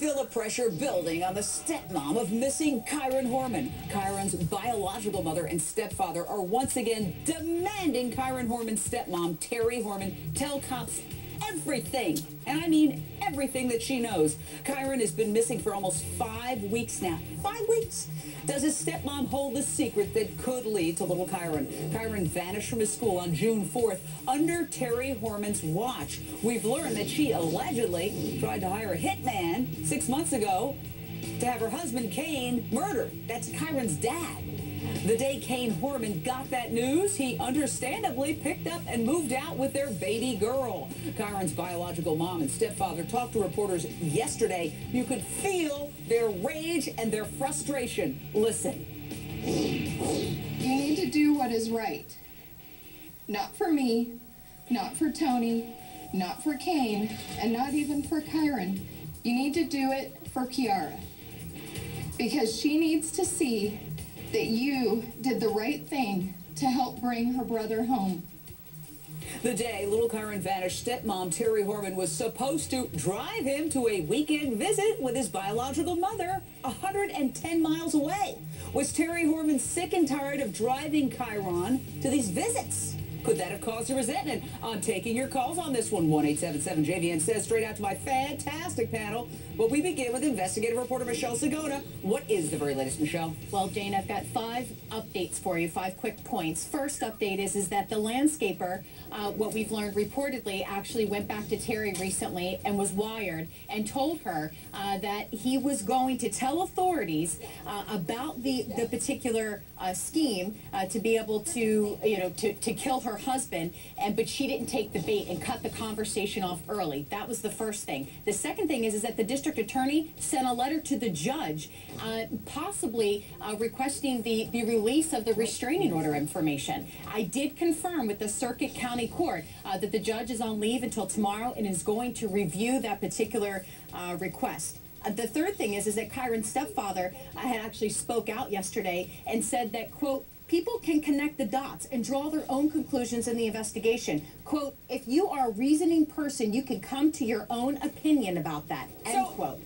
feel the pressure building on the stepmom of missing Kyron Horman. Kyron's biological mother and stepfather are once again demanding Kyron Horman's stepmom, Terry Horman, tell cops everything, and I mean everything that she knows. Kyron has been missing for almost 5 weeks now. 5 weeks? Does his stepmom hold the secret that could lead to little Kyron? Kyron vanished from his school on June 4th under Terry Horman's watch. We've learned that she allegedly tried to hire a hitman 6 months ago to have her husband, Kane, murdered. That's Kyron's dad. The day Kane Horman got that news, he understandably picked up and moved out with their baby girl. Kyron's biological mom and stepfather talked to reporters yesterday. You could feel their rage and their frustration. Listen. You need to do what is right. Not for me, not for Tony, not for Kane, and not even for Kyron. You need to do it for Kiara. Because she needs to see that you did the right thing to help bring her brother home. The day little Kyron vanished, stepmom Terry Horman was supposed to drive him to a weekend visit with his biological mother 110 miles away. Was Terry Horman sick and tired of driving Kyron to these visits? Could that have caused a resentment? I'm taking your calls on this one. 1-877-JVN says straight out to my fantastic panel. But we begin with investigative reporter Michelle Segona. What is the very latest, Michelle? Well, Jane, I've got 5 updates for you, 5 quick points. First update is that the landscaper, what we've learned reportedly, actually went back to Terry recently and was wired and told her that he was going to tell authorities about the particular scheme to be able to, to kill her husband, but she didn't take the bait and cut the conversation off early. That was the first thing. The second thing is that the district attorney sent a letter to the judge, possibly requesting the release of the restraining order information. I did confirm with the Circuit County Court that the judge is on leave until tomorrow and is going to review that particular request. The third thing is that Kyron's stepfather had actually spoke out yesterday and said that, quote, people can connect the dots and draw their own conclusions in the investigation. Quote, if you are a reasoning person, you can come to your own opinion about that, end quote.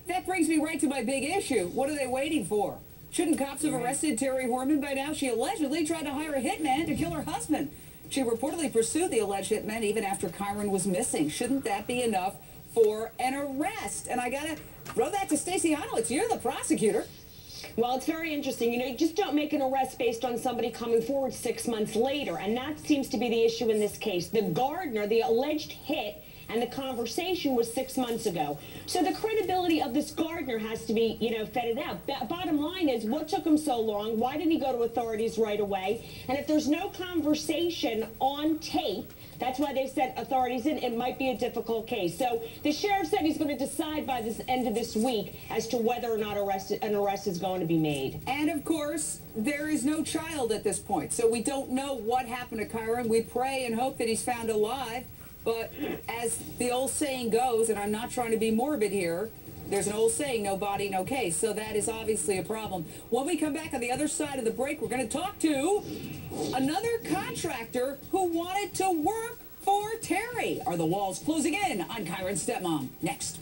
That brings me right to my big issue. What are they waiting for? Shouldn't cops have arrested Terry Horman by now? She allegedly tried to hire a hitman to kill her husband. She reportedly pursued the alleged hitman even after Kyron was missing. Shouldn't that be enough for an arrest? And I gotta throw that to Stacey Honowitz. You're the prosecutor. Well, it's very interesting. You just don't make an arrest based on somebody coming forward 6 months later, and that seems to be the issue in this case. The gardener, the alleged hit, and the conversation was 6 months ago. So the credibility of this gardener has to be, vetted out. Bottom line is, what took him so long? Why didn't he go to authorities right away? And if there's no conversation on tape, that's why they sent authorities in. It might be a difficult case. So the sheriff said he's going to decide by the end of this week as to whether or not an arrest is going to be made. And, of course, there is no child at this point. So we don't know what happened to Kyron. We pray and hope that he's found alive. But as the old saying goes, and I'm not trying to be morbid here, there's an old saying, no body, no case. So that is obviously a problem. When we come back on the other side of the break, we're going to talk to another contractor who wanted to work for Terry. Are the walls closing in on Kyron's stepmom? Next.